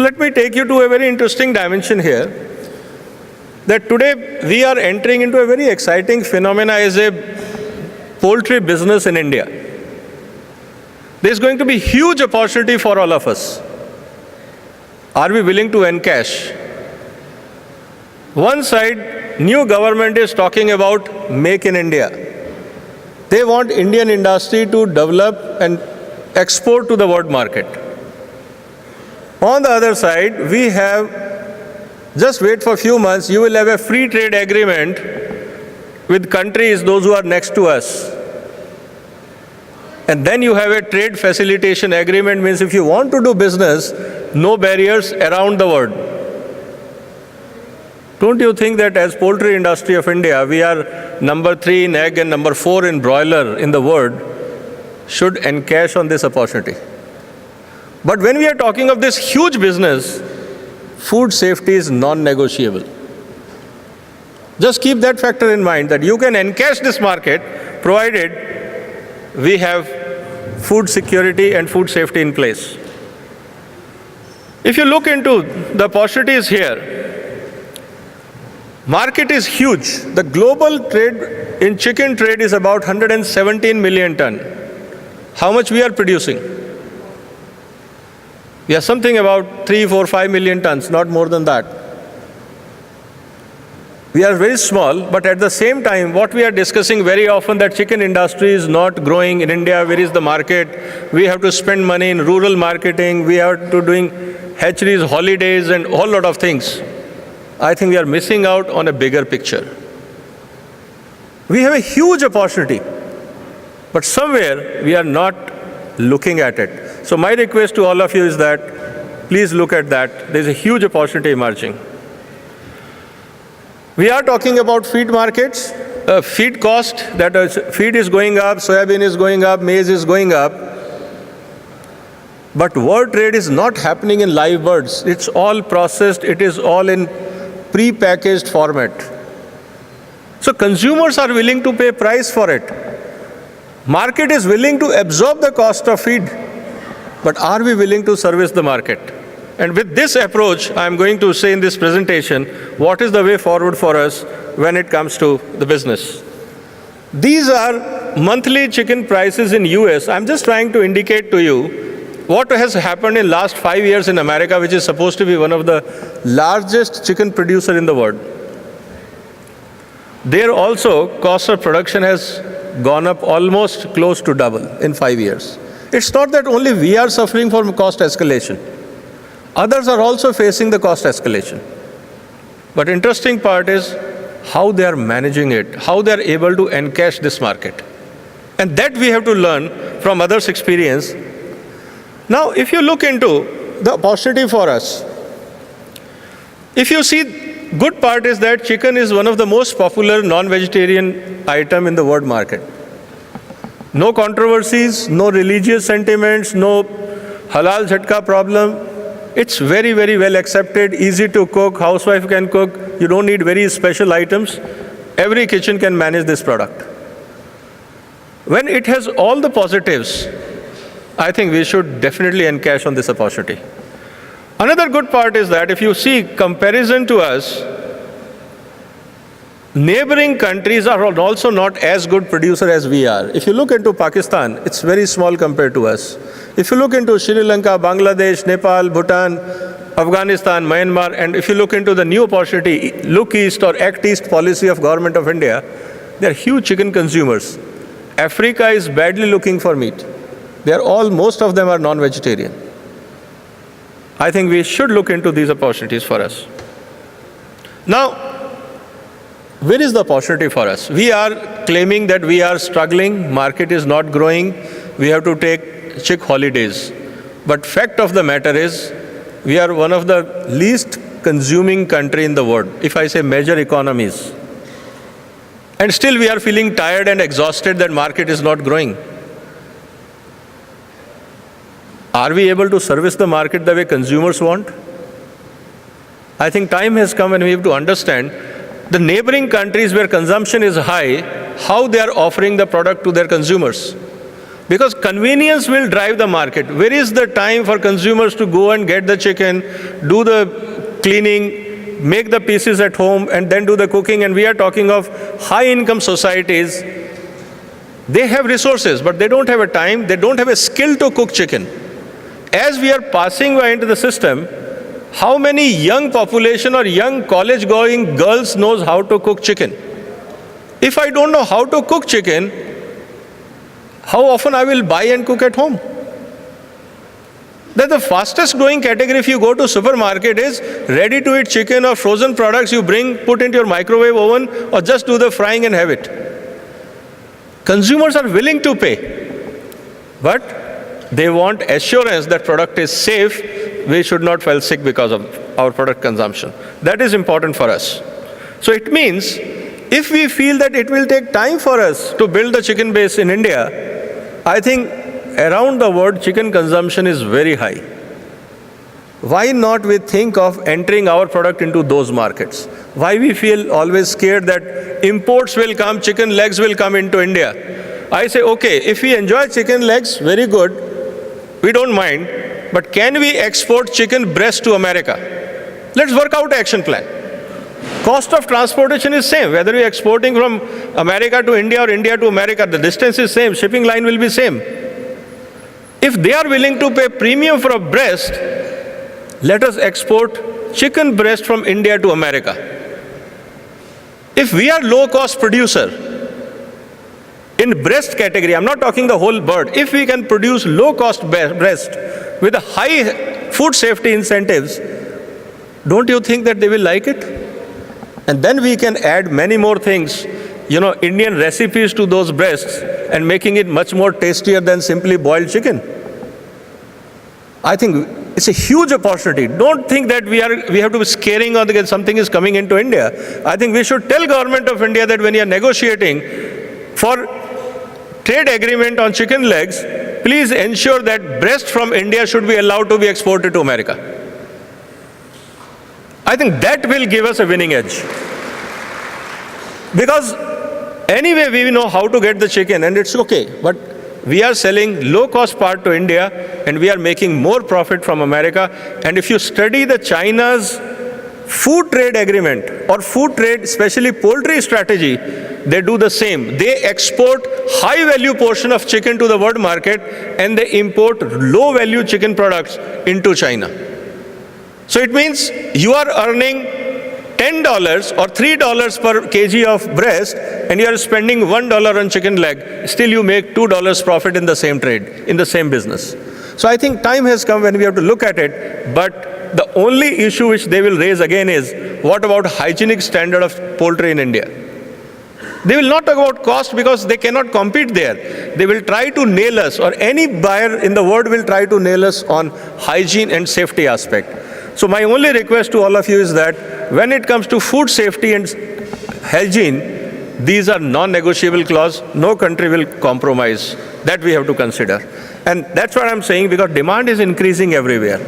let me take you to a very interesting dimension here, that today we are entering into a very exciting phenomena as a poultry business in India. There's going to be huge opportunity for all of us. Are we willing to encash? One side, new government is talking about Make in India. They want Indian industry to develop and export to the world market. On the other side, we have, just wait for a few months, you will have a free trade agreement with countries, those who are next to us. And then you have a trade facilitation agreement, means if you want to do business, no barriers around the world. Don't you think that as poultry industry of India, we are number 3 in egg and number 4 in broiler in the world, should encash on this opportunity? But when we are talking of this huge business, food safety is non-negotiable. Just keep that factor in mind, that you can encash this market provided we have food security and food safety in place. If you look into the opportunities here, market is huge. The global trade in chicken trade is about 117 million ton. How much we are producing? We are something about 3, 4, 5 million tons, not more than that. We are very small, but at the same time, what we are discussing very often, that chicken industry is not growing in India. Where is the market? We have to spend money in rural marketing. We have to doing hatcheries, holidays, and a whole lot of things. I think we are missing out on a bigger picture. We have a huge opportunity, but somewhere we are not looking at it. So my request to all of you is that please look at that. There's a huge opportunity emerging. We are talking about feed markets, feed cost, that is, feed is going up, soybean is going up, maize is going up. But world trade is not happening in live birds. It's all processed, it is all in pre-packaged format. So consumers are willing to pay price for it. Market is willing to absorb the cost of feed. But are we willing to service the market? And with this approach, I'm going to say in this presentation, what is the way forward for us when it comes to the business. These are monthly chicken prices in US. I'm just trying to indicate to you what has happened in last 5 years in America, which is supposed to be one of the largest chicken producer in the world. There also, cost of production has gone up almost close to double in 5 years. It's not that only we are suffering from cost escalation. Others are also facing the cost escalation. But interesting part is how they are managing it, how they are able to encash this market. And that we have to learn from others' experience. Now, if you look into the opportunity for us, if you see, good part is that chicken is one of the most popular non-vegetarian item in the world market. No controversies, no religious sentiments, no halal jhatka problem. It's very, very well accepted, easy to cook, housewife can cook. You don't need very special items. Every kitchen can manage this product. When it has all the positives, I think we should definitely encash on this opportunity. Another good part is that if you see comparison to us, neighboring countries are also not as good producer as we are. If you look into Pakistan, it's very small compared to us. If you look into Sri Lanka, Bangladesh, Nepal, Bhutan, Afghanistan, Myanmar, and if you look into the new opportunity, Look East or Act East policy of Government of India, they are huge chicken consumers. Africa is badly looking for meat. Most of them are non-vegetarian. I think we should look into these opportunities for us. Now, where is the opportunity for us? We are claiming that we are struggling, market is not growing, we have to take chick holidays. But fact of the matter is, we are one of the least consuming country in the world, if I say major economies. And still we are feeling tired and exhausted that market is not growing. Are we able to service the market the way consumers want? I think time has come and we have to understand the neighboring countries where consumption is high, how they are offering the product to their consumers. Because convenience will drive the market. Where is the time for consumers to go and get the chicken, do the cleaning, make the pieces at home, and then do the cooking? And we are talking of high-income societies. They have resources, but they don't have a time, they don't have a skill to cook chicken. As we are passing by into the system, how many young population or young college-going girls knows how to cook chicken? If I don't know how to cook chicken, how often I will buy and cook at home? That's the fastest growing category if you go to supermarket is ready-to-eat chicken or frozen products you bring, put into your microwave oven, or just do the frying and have it. Consumers are willing to pay, but they want assurance that product is safe. We should not fall sick because of our product consumption. That is important for us. So it means if we feel that it will take time for us to build the chicken base in India, I think around the world chicken consumption is very high. Why not we think of entering our product into those markets? Why we feel always scared that imports will come, chicken legs will come into India? I say, okay, if we enjoy chicken legs, very good, we don't mind, but can we export chicken breast to America? Let's work out an action plan. Cost of transportation is same, whether you're exporting from America to India or India to America, the distance is same, shipping line will be same. If they are willing to pay premium for a breast, let us export chicken breast from India to America. If we are low-cost producer in breast category, I'm not talking the whole bird, if we can produce low-cost breast with a high food safety incentives, don't you think that they will like it? And then we can add many more things, Indian recipes to those breasts and making it much more tastier than simply boiled chicken. I think it's a huge opportunity. Don't think that we have to be scaring or that something is coming into India. I think we should tell government of India that when you are negotiating for trade agreement on chicken legs, please ensure that breast from India should be allowed to be exported to America. I think that will give us a winning edge. Because anyway, we know how to get the chicken and it's okay. But we are selling low-cost part to India and we are making more profit from America. And if you study the China's food trade agreement or food trade, especially poultry strategy, they do the same. They export high-value portion of chicken to the world market and they import low-value chicken products into China. So it means you are earning $10 or $3 per kg of breast and you are spending $1 on chicken leg, still you make $2 profit in the same trade, in the same business. So I think time has come when we have to look at it, but the only issue which they will raise again is, what about hygienic standard of poultry in India? They will not talk about cost because they cannot compete there. They will try to nail us, or any buyer in the world will try to nail us on hygiene and safety aspect. So my only request to all of you is that when it comes to food safety and hygiene, these are non-negotiable clause. No country will compromise. That we have to consider. And that's what I'm saying, because demand is increasing everywhere.